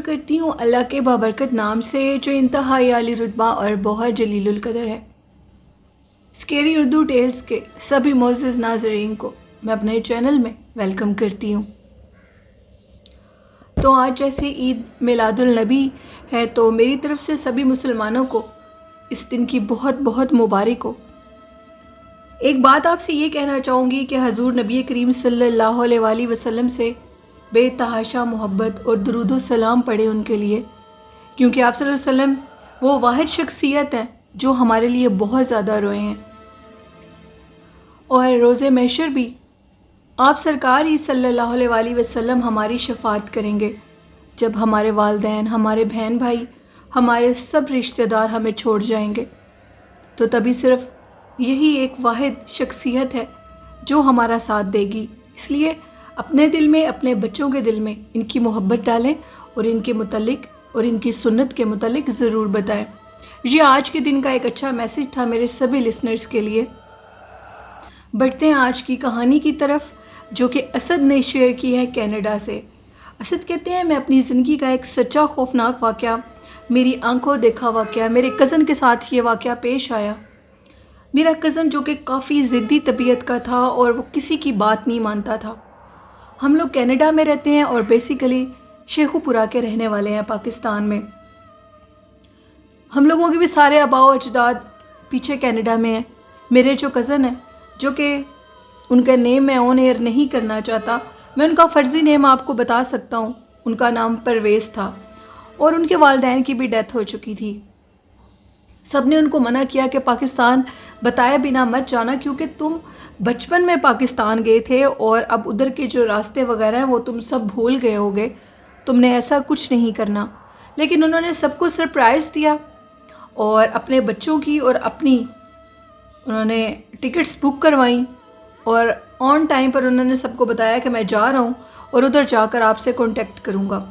کرتی ہوں اللہ کے بابرکت نام سے جو انتہائی عالی رتبہ اور بہت جلیل القدر ہے۔ اسکیری اردو ٹیلز کے سبھی معزز ناظرین کو میں اپنے چینل میں ویلکم کرتی ہوں۔ تو آج جیسے عید میلاد النبی ہے تو میری طرف سے سبھی مسلمانوں کو اس دن کی بہت بہت مبارک ہو۔ ایک بات آپ سے یہ کہنا چاہوں گی کہ حضور نبی کریم صلی اللہ علیہ وآلہ وسلم سے بے تحاشا محبت اور درود و سلام پڑھے ان کے لیے، کیونکہ آپ صلی اللہ علیہ وسلم وہ واحد شخصیت ہیں جو ہمارے لیے بہت زیادہ روئے ہیں۔ اور روز محشر بھی آپ سرکار ہی صلی اللہ علیہ وآلہ وسلم ہماری شفاعت کریں گے، جب ہمارے والدین، ہمارے بہن بھائی، ہمارے سب رشتہ دار ہمیں چھوڑ جائیں گے، تو تبھی صرف یہی ایک واحد شخصیت ہے جو ہمارا ساتھ دے گی۔ اس لیے اپنے دل میں، اپنے بچوں کے دل میں ان کی محبت ڈالیں اور ان کے متعلق اور ان کی سنت کے متعلق ضرور بتائیں۔ یہ آج کے دن کا ایک اچھا میسج تھا میرے سبھی لسنرز کے لیے۔ بڑھتے ہیں آج کی کہانی کی طرف، جو کہ اسد نے شیئر کی ہے کینیڈا سے۔ اسد کہتے ہیں، میں اپنی زندگی کا ایک سچا خوفناک واقعہ، میری آنکھوں دیکھا واقعہ، میرے کزن کے ساتھ یہ واقعہ پیش آیا۔ میرا کزن جو کہ کافی ضدی طبیعت کا تھا اور وہ کسی کی بات نہیں مانتا تھا۔ ہم لوگ کینیڈا میں رہتے ہیں اور بیسیکلی شیخو پورہ کے رہنے والے ہیں پاکستان میں۔ ہم لوگوں کے بھی سارے آباء و اجداد پیچھے کینیڈا میں ہیں۔ میرے جو کزن ہیں، جو کہ ان کا نیم میں آن ایئر نہیں کرنا چاہتا، میں ان کا فرضی نیم آپ کو بتا سکتا ہوں۔ ان کا نام پرویز تھا اور ان کے والدین کی بھی ڈیتھ ہو چکی تھی۔ سب نے ان کو منع کیا کہ پاکستان بتائے بنا مت جانا، کیونکہ تم بچپن میں پاکستان گئے تھے اور اب ادھر کے جو راستے وغیرہ ہیں وہ تم سب بھول گئے ہوگے، تم نے ایسا کچھ نہیں کرنا۔ لیکن انہوں نے سب کو سرپرائز دیا اور اپنے بچوں کی اور اپنی انہوں نے ٹکٹس بک کروائیں اور آن ٹائم پر انہوں نے سب کو بتایا کہ میں جا رہا ہوں اور ادھر جا کر آپ سے کانٹیکٹ کروں گا۔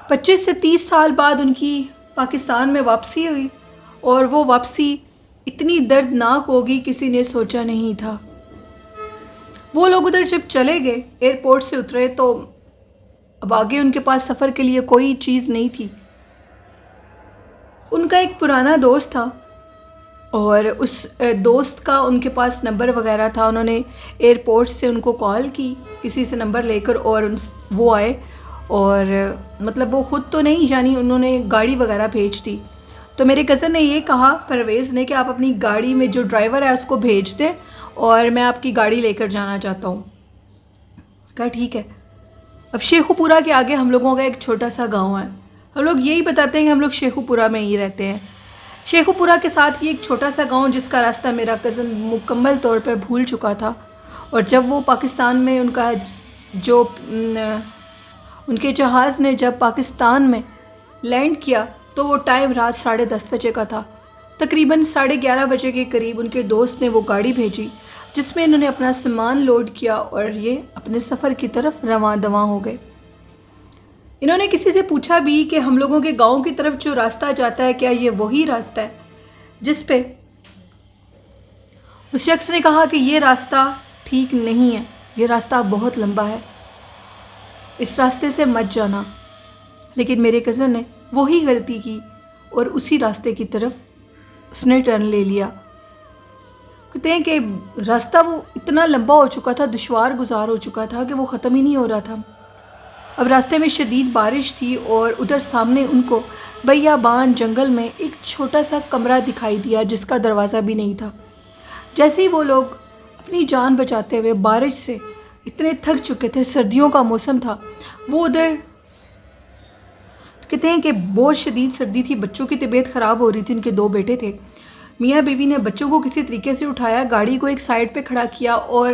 25 سے 30 سال بعد ان کی پاکستان میں واپسی ہوئی اور وہ واپسی اتنی دردناک ہوگی کسی نے سوچا نہیں تھا۔ وہ لوگ ادھر جب چلے گئے، ایئرپورٹ سے اترے، تو اب آگے ان کے پاس سفر کے لیے کوئی چیز نہیں تھی۔ ان کا ایک پرانا دوست تھا اور اس دوست کا ان کے پاس نمبر وغیرہ تھا۔ انہوں نے ایئرپورٹ سے ان کو کال کی کسی سے نمبر لے کر، اور وہ آئے، اور مطلب وہ خود تو نہیں، یعنی انہوں نے گاڑی وغیرہ بھیج دی۔ تو میرے کزن نے یہ کہا پرویز نے کہ آپ اپنی گاڑی میں جو ڈرائیور ہے اس کو بھیج دیں اور میں آپ کی گاڑی لے کر جانا چاہتا ہوں۔ کہا ٹھیک ہے۔ اب شیخو پورہ کے آگے ہم لوگوں کا ایک چھوٹا سا گاؤں ہے۔ ہم لوگ یہی بتاتے ہیں کہ ہم لوگ شیخو پورہ میں ہی رہتے ہیں۔ شیخو پورہ کے ساتھ یہ ایک چھوٹا سا گاؤں جس کا راستہ میرا کزن مکمل طور پر بھول چکا تھا، اور جب وہ پاکستان میں ان کے جہاز نے جب پاکستان میں لینڈ کیا تو وہ ٹائم رات 10:30 بجے کا تھا۔ تقریباً 11:30 بجے کے قریب ان کے دوست نے وہ گاڑی بھیجی جس میں انہوں نے اپنا سامان لوڈ کیا اور یہ اپنے سفر کی طرف رواں دواں ہو گئے۔ انہوں نے کسی سے پوچھا بھی کہ ہم لوگوں کے گاؤں کی طرف جو راستہ جاتا ہے کیا یہ وہی راستہ ہے، جس پہ اس شخص نے کہا کہ یہ راستہ ٹھیک نہیں ہے، یہ راستہ بہت لمبا ہے، اس راستے سے مت جانا۔ لیکن میرے کزن نے وہی غلطی کی اور اسی راستے کی طرف اس نے ٹرن لے لیا۔ کہتے ہیں کہ راستہ وہ اتنا لمبا ہو چکا تھا، دشوار گزار ہو چکا تھا کہ وہ ختم ہی نہیں ہو رہا تھا۔ اب راستے میں شدید بارش تھی اور ادھر سامنے ان کو بیابان جنگل میں ایک چھوٹا سا کمرہ دکھائی دیا جس کا دروازہ بھی نہیں تھا۔ جیسے ہی وہ لوگ اپنی جان بچاتے ہوئے بارش سے اتنے تھک چکے تھے، سردیوں کا موسم تھا، وہ ادھر کہتے ہیں کہ بہت شدید سردی تھی، بچوں کی طبیعت خراب ہو رہی تھی، ان کے 2 بیٹے تھے۔ میاں بیوی نے بچوں کو کسی طریقے سے اٹھایا، گاڑی کو ایک سائڈ پہ کھڑا کیا اور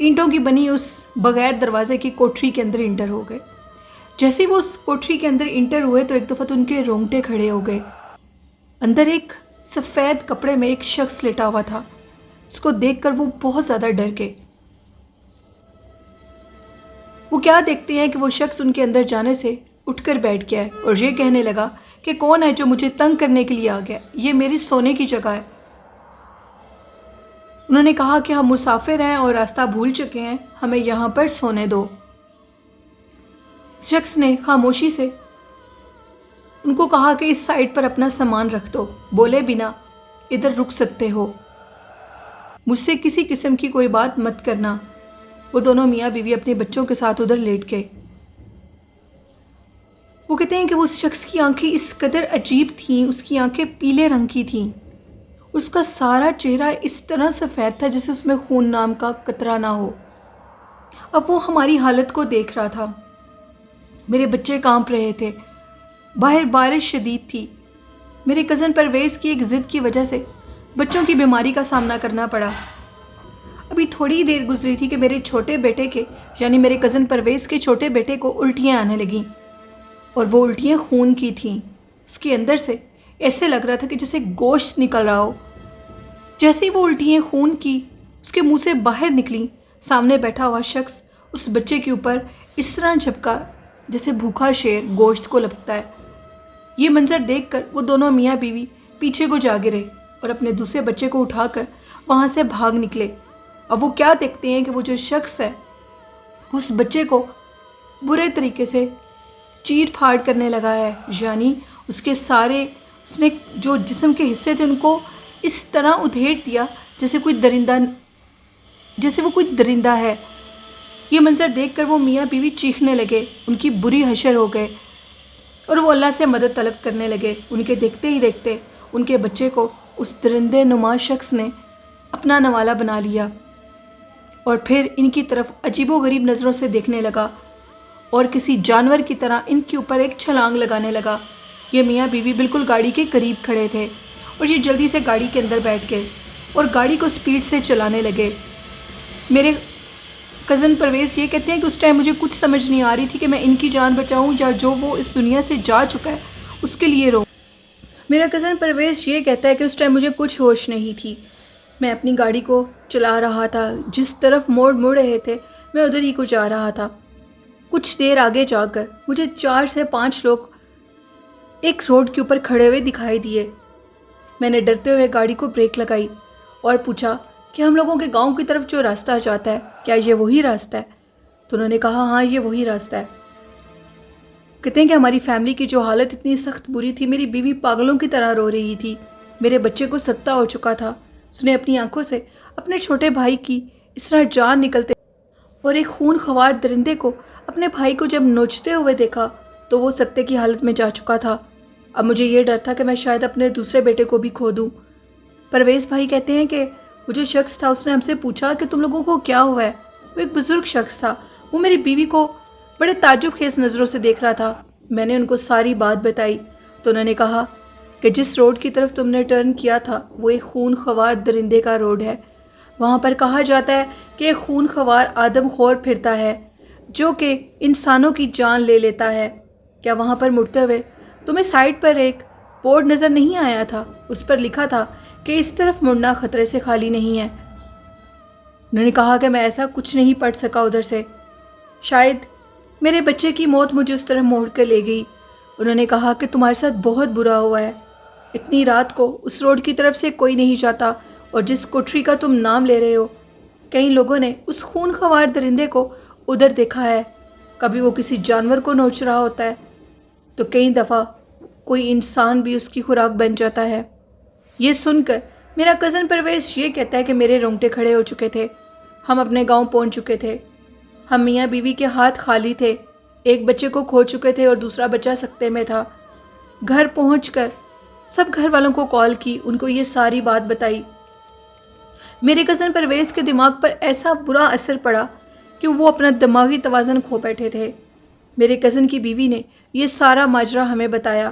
اینٹوں کی بنی اس بغیر دروازے کی کوٹھری کے اندر انٹر ہو گئے۔ جیسے ہی وہ اس کوٹھری کے اندر انٹر ہوئے تو ایک دفعہ تو ان کے رونگٹے کھڑے ہو گئے۔ اندر ایک سفید کپڑے میں ایک شخص لیٹا ہوا تھا، اس کو دیکھ کر وہ بہت زیادہ ڈر گئے۔ وہ کیا دیکھتے ہیں کہ وہ شخص ان کے اندر جانے سے اٹھ کر بیٹھ گیا ہے اور یہ کہنے لگا کہ کون ہے جو مجھے تنگ کرنے کے لیے آ گیا، یہ میری سونے کی جگہ ہے۔ انہوں نے کہا کہ ہم مسافر ہیں اور راستہ بھول چکے ہیں، ہمیں یہاں پر سونے دو۔ شخص نے خاموشی سے ان کو کہا کہ اس سائٹ پر اپنا سامان رکھ دو، بولے بنا ادھر رک سکتے ہو، مجھ سے کسی قسم کی کوئی بات مت کرنا۔ وہ دونوں میاں بیوی اپنے بچوں کے ساتھ ادھر لیٹ گئے۔ وہ کہتے ہیں کہ اس شخص کی آنکھیں اس قدر عجیب تھیں، اس کی آنکھیں پیلے رنگ کی تھیں، اس کا سارا چہرہ اس طرح سفید تھا جیسے اس میں خون نام کا قطرہ نہ ہو۔ اب وہ ہماری حالت کو دیکھ رہا تھا۔ میرے بچے کانپ رہے تھے، باہر بارش شدید تھی۔ میرے کزن پرویز کی ایک ضد کی وجہ سے بچوں کی بیماری کا سامنا کرنا پڑا۔ ابھی تھوڑی دیر گزری تھی کہ میرے چھوٹے بیٹے کے یعنی میرے کزن پرویز کے چھوٹے بیٹے کو الٹیاں آنے لگیں، اور وہ الٹیاں خون کی تھیں۔ اس کے اندر سے ایسے لگ رہا تھا کہ جیسے گوشت نکل رہا ہو۔ جیسے ہی وہ الٹیاں خون کی اس کے منہ سے باہر نکلیں، سامنے بیٹھا ہوا شخص اس بچے کے اوپر اس طرح جھپکا جیسے بھوکا شیر گوشت کو لپکتا ہے۔ یہ منظر دیکھ کر وہ دونوں میاں بیوی پیچھے کو جا گرے اور اپنے دوسرے بچے کو اٹھا کر وہاں سے بھاگ نکلے۔ اب وہ کیا دیکھتے ہیں کہ وہ جو شخص ہے اس بچے کو برے طریقے سے چیر پھاڑ کرنے لگا ہے، یعنی اس کے سارے اس نے جو جسم کے حصے تھے ان کو اس طرح ادھیڑ دیا جیسے وہ کوئی درندہ ہے۔ یہ منظر دیکھ کر وہ میاں بیوی چیخنے لگے، ان کی بری حشر ہو گئے اور وہ اللہ سے مدد طلب کرنے لگے۔ ان کے دیکھتے ہی دیکھتے ان کے بچے کو اس درندے نما شخص نے اپنا نوالا بنا لیا اور پھر ان کی طرف عجیب و غریب نظروں سے دیکھنے لگا اور کسی جانور کی طرح ان کے اوپر ایک چھلانگ لگانے لگا۔ یہ میاں بیوی بالکل گاڑی کے قریب کھڑے تھے اور یہ جلدی سے گاڑی کے اندر بیٹھ گئے اور گاڑی کو سپیڈ سے چلانے لگے۔ میرے کزن پرویز یہ کہتے ہیں کہ اس ٹائم مجھے کچھ سمجھ نہیں آ رہی تھی کہ میں ان کی جان بچاؤں یا جو وہ اس دنیا سے جا چکا ہے اس کے لیے رو۔ میرا کزن پرویز یہ کہتا ہے کہ اس ٹائم مجھے کچھ ہوش نہیں تھی، میں اپنی گاڑی کو چلا رہا تھا، جس طرف موڑ مڑ رہے تھے میں ادھر ہی کو جا رہا تھا۔ کچھ دیر آگے جا کر مجھے 4 سے 5 لوگ ایک روڈ کے اوپر کھڑے ہوئے دکھائی دیے۔ میں نے ڈرتے ہوئے گاڑی کو بریک لگائی اور پوچھا کہ ہم لوگوں کے گاؤں کی طرف جو راستہ جاتا ہے کیا یہ وہی راستہ ہے؟ تو انہوں نے کہا ہاں یہ وہی راستہ ہے۔ کہتے ہیں کہ ہماری فیملی کی جو حالت اتنی سخت بری تھی، میری بیوی پاگلوں کی طرح رو رہی تھی، میرے بچے کو سکتہ ہو چکا تھا، اس نے اپنی آنکھوں سے اپنے چھوٹے بھائی کی اس طرح جان نکلتے اور ایک خون خوار درندے کو اپنے بھائی کو جب نوچتے ہوئے دیکھا تو وہ سکتے کی حالت میں جا چکا تھا۔ اب مجھے یہ ڈر تھا کہ میں شاید اپنے دوسرے بیٹے کو بھی کھو دوں۔ پرویز بھائی کہتے ہیں کہ وہ جو شخص تھا اس نے ہم سے پوچھا کہ تم لوگوں کو کیا ہوا ہے۔ وہ ایک بزرگ شخص تھا، وہ میری بیوی کو بڑے تعجب خیز نظروں سے دیکھ رہا تھا۔ میں نے ان کو ساری بات بتائی تو انہوں نے کہا کہ جس روڈ کی طرف تم نے ٹرن کیا تھا وہ ایک خون خوار درندے کا روڈ ہے، وہاں پر کہا جاتا ہے کہ ایک خون خوار آدم خور پھرتا ہے جو کہ انسانوں کی جان لے لیتا ہے۔ کیا وہاں پر مڑتے ہوئے تمہیں سائڈ پر ایک بورڈ نظر نہیں آیا تھا؟ اس پر لکھا تھا کہ اس طرف مڑنا خطرے سے خالی نہیں ہے۔ انہوں نے کہا کہ میں ایسا کچھ نہیں پڑھ سکا ادھر سے، شاید میرے بچے کی موت مجھے اس طرح موڑ کر لے گئی۔ انہوں نے کہا کہ تمہارے ساتھ بہت برا ہوا ہے، اتنی رات کو اس روڈ کی طرف سے کوئی نہیں جاتا، اور جس کوٹری کا تم نام لے رہے ہو کئی لوگوں نے اس خون خوار درندے کو ادھر دیکھا ہے، کبھی وہ کسی جانور کو نوچ رہا ہوتا ہے تو کئی دفعہ کوئی انسان بھی اس کی خوراک بن جاتا ہے۔ یہ سن کر میرا کزن پرویز یہ کہتا ہے کہ میرے رونگٹے کھڑے ہو چکے تھے۔ ہم اپنے گاؤں پہنچ چکے تھے، ہم میاں بیوی کے ہاتھ خالی تھے، ایک بچے کو کھو چکے تھے اور دوسرا بچہ سکتے میں تھا۔ گھر پہنچ کر سب گھر والوں کو کال کی، ان کو یہ ساری بات بتائی۔ میرے کزن پرویز کے دماغ پر ایسا برا اثر پڑا کہ وہ اپنا دماغی توازن کھو بیٹھے تھے۔ میرے کزن کی بیوی نے یہ سارا ماجرا ہمیں بتایا۔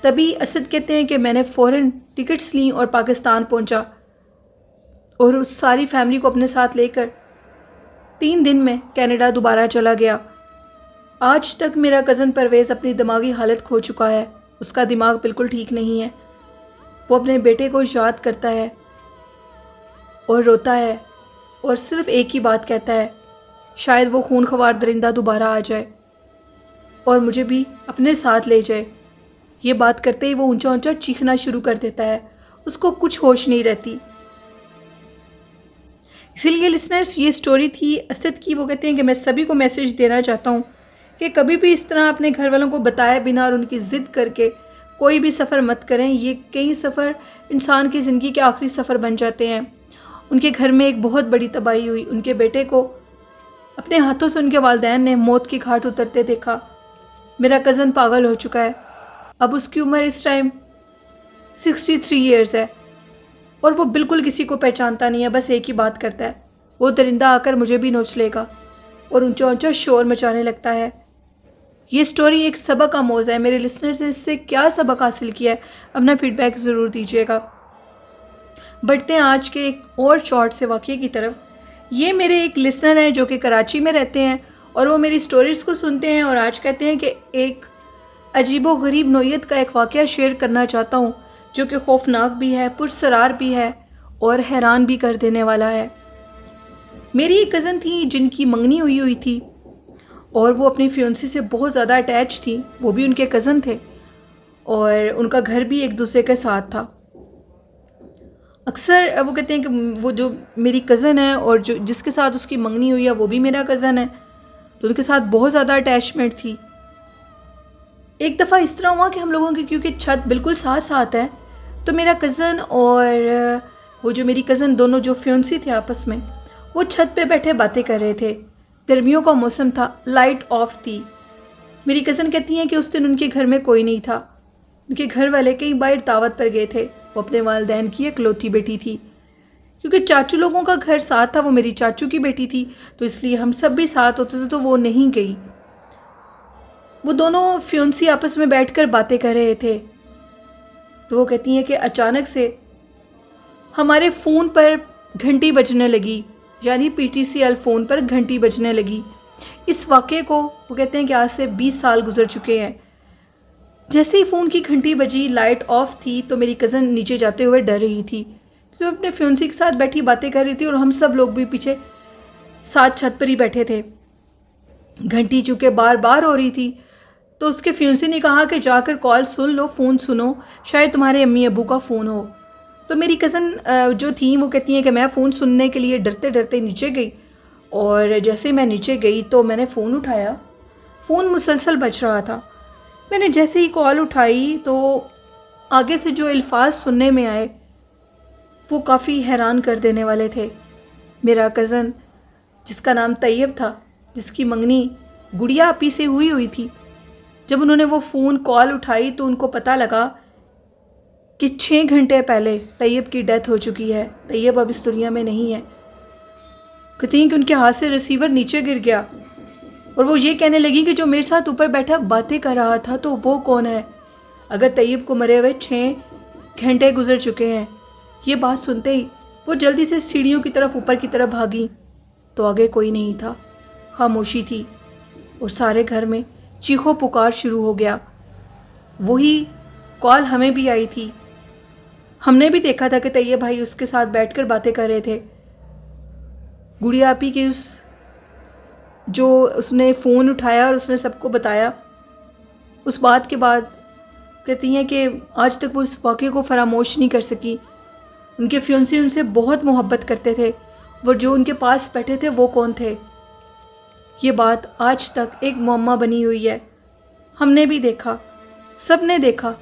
تبھی اسد کہتے ہیں کہ میں نے فوراً ٹکٹس لیں اور پاکستان پہنچا اور اس ساری فیملی کو اپنے ساتھ لے کر 3 دن میں کینیڈا دوبارہ چلا گیا۔ آج تک میرا کزن پرویز اپنی دماغی حالت کھو چکا ہے، اس کا دماغ بالکل ٹھیک نہیں ہے، وہ اپنے بیٹے کو یاد کرتا ہے اور روتا ہے اور صرف ایک ہی بات کہتا ہے، شاید وہ خون خوار درندہ دوبارہ آ جائے اور مجھے بھی اپنے ساتھ لے جائے۔ یہ بات کرتے ہی وہ اونچا اونچا چیخنا شروع کر دیتا ہے، اس کو کچھ ہوش نہیں رہتی۔ اسی لیے لسنرز یہ سٹوری تھی اسد کی۔ وہ کہتے ہیں کہ میں سبھی کو میسیج دینا چاہتا ہوں کہ کبھی بھی اس طرح اپنے گھر والوں کو بتائے بنا اور ان کی ضد کر کے کوئی بھی سفر مت کریں. یہ کئی سفر انسان کی زندگی کے آخری سفر بن جاتے ہیں. ان کے گھر میں ایک بہت بڑی تباہی ہوئی. ان کے بیٹے کو اپنے ہاتھوں سے ان کے والدین نے موت کی گھاٹ اترتے دیکھا. میرا کزن پاگل ہو چکا ہے. اب اس کی عمر اس ٹائم 63 ایئرز ہے اور وہ بالکل کسی کو پہچانتا نہیں ہے. بس ایک ہی بات کرتا ہے, وہ درندہ آ کر مجھے بھی نوچ لے گا, اور اونچا اونچا شور مچانے لگتا ہے. یہ سٹوری ایک سبق آموز ہے. میرے لسنر سے اس سے کیا سبق حاصل کیا ہے, اپنا فیڈ بیک ضرور دیجیے گا. بڑھتے ہیں آج کے ایک اور شارٹ سے واقعے کی طرف. یہ میرے ایک لسنر ہیں جو کہ کراچی میں رہتے ہیں اور وہ میری سٹوریز کو سنتے ہیں اور آج کہتے ہیں کہ ایک عجیب و غریب نوعیت کا ایک واقعہ شیئر کرنا چاہتا ہوں جو کہ خوفناک بھی ہے, پرسرار بھی ہے اور حیران بھی کر دینے والا ہے. میری ایک کزن تھی جن کی منگنی ہوئی تھی اور وہ اپنی فیونسی سے بہت زیادہ اٹیچ تھی. وہ بھی ان کے کزن تھے اور ان کا گھر بھی ایک دوسرے کے ساتھ تھا. اکثر وہ کہتے ہیں کہ وہ جو میری کزن ہے اور جو جس کے ساتھ اس کی منگنی ہوئی ہے وہ بھی میرا کزن ہے, تو ان کے ساتھ بہت زیادہ اٹیچمنٹ تھی. ایک دفعہ اس طرح ہوا کہ ہم لوگوں کی کیونکہ چھت بالکل ساتھ ساتھ ہے, تو میرا کزن اور وہ جو میری کزن دونوں جو فیونسی تھے آپس میں, وہ چھت پہ بیٹھے باتیں کر رہے تھے. گرمیوں کا موسم تھا, لائٹ آف تھی. میری کزن کہتی ہیں کہ اس دن ان کے گھر میں کوئی نہیں تھا. ان کے گھر والے کئی باہر دعوت پر گئے تھے. وہ اپنے والدین کی اکلوتی بیٹی تھی. کیونکہ چاچو لوگوں کا گھر ساتھ تھا, وہ میری چاچو کی بیٹی تھی, تو اس لیے ہم سب بھی ساتھ ہوتے تھے, تو وہ نہیں گئی. وہ دونوں فیونسی آپس میں بیٹھ کر باتیں کر رہے تھے. تو وہ کہتی ہیں کہ اچانک سے ہمارے فون پر گھنٹی بجنے لگی, یعنی PTCL فون پر گھنٹی بجنے لگی. اس واقعے کو وہ کہتے ہیں کہ آج سے 20 سال گزر چکے ہیں. جیسے ہی فون کی گھنٹی بجی, لائٹ آف تھی, تو میری کزن نیچے جاتے ہوئے ڈر رہی تھی کیونکہ وہ اپنے فیونسی کے ساتھ بیٹھی باتیں کر رہی تھی اور ہم سب لوگ بھی پیچھے ساتھ چھت پر ہی بیٹھے تھے. گھنٹی چونکہ بار بار ہو رہی تھی, تو اس کے فیونسی نے کہا کہ جا کر کال سن لو, فون سنو, شاید تمہارے امی ابو کا فون ہو. تو میری کزن جو تھیں وہ کہتی ہیں کہ میں فون سننے کے لیے ڈرتے ڈرتے نیچے گئی, اور جیسے میں نیچے گئی تو میں نے فون اٹھایا. فون مسلسل بج رہا تھا. میں نے جیسے ہی کال اٹھائی تو آگے سے جو الفاظ سننے میں آئے وہ کافی حیران کر دینے والے تھے. میرا کزن جس کا نام طیب تھا, جس کی منگنی گڑیا آپی سے ہوئی تھی, جب انہوں نے وہ فون کال اٹھائی تو ان کو پتہ لگا کہ 6 گھنٹے پہلے طیب کی ڈیتھ ہو چکی ہے. طیب اب اس دنیا میں نہیں ہے. کہتی ہیں کہ ان کے ہاتھ سے ریسیور نیچے گر گیا اور وہ یہ کہنے لگی کہ جو میرے ساتھ اوپر بیٹھا باتیں کر رہا تھا تو وہ کون ہے, اگر طیب کو مرے ہوئے 6 گھنٹے گزر چکے ہیں. یہ بات سنتے ہی وہ جلدی سے سیڑھیوں کی طرف اوپر کی طرف بھاگی, تو آگے کوئی نہیں تھا, خاموشی تھی, اور سارے گھر میں چیخو پکار شروع ہو گیا. وہی کال ہمیں بھی آئی تھی. ہم نے بھی دیکھا تھا کہ طیب بھائی اس کے ساتھ بیٹھ کر باتیں کر رہے تھے. گڑیا آپی کی اس نے فون اٹھایا اور اس نے سب کو بتایا. اس بات کے بعد کہتی ہیں کہ آج تک وہ اس واقعے کو فراموش نہیں کر سکی. ان کے فیونسی ان سے بہت محبت کرتے تھے, وہ جو ان کے پاس بیٹھے تھے وہ کون تھے. یہ بات آج تک ایک معمہ بنی ہوئی ہے. ہم نے بھی دیکھا, سب نے دیکھا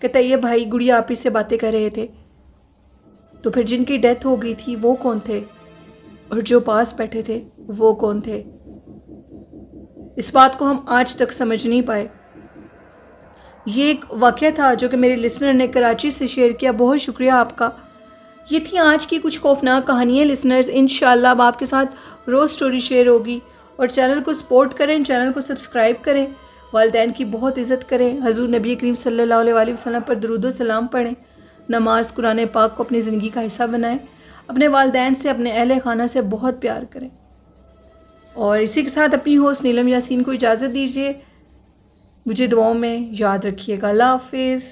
کہ طیب بھائی گڑیا آپی سے باتیں کر رہے تھے, تو پھر جن کی ڈیتھ ہو گئی تھی وہ کون تھے, اور جو پاس بیٹھے تھے وہ کون تھے. اس بات کو ہم آج تک سمجھ نہیں پائے. یہ ایک واقعہ تھا جو کہ میرے لسنر نے کراچی سے شیئر کیا. بہت شکریہ آپ کا. یہ تھی آج کی کچھ خوفناک کہانیاں لسنرز. انشاءاللہ اب آپ کے ساتھ روز سٹوری شیئر ہوگی, اور چینل کو سپورٹ کریں, چینل کو سبسکرائب کریں, والدین کی بہت عزت کریں, حضور نبی کریم صلی اللہ علیہ وسلم پر درود و سلام پڑھیں, نماز قرآن پاک کو اپنی زندگی کا حصہ بنائیں, اپنے والدین سے اپنے اہل خانہ سے بہت پیار کریں. اور اسی کے ساتھ اپنی ہوسٹ نیلم یاسین کو اجازت دیجیے. مجھے دعاؤں میں یاد رکھیے گا. اللہ حافظ.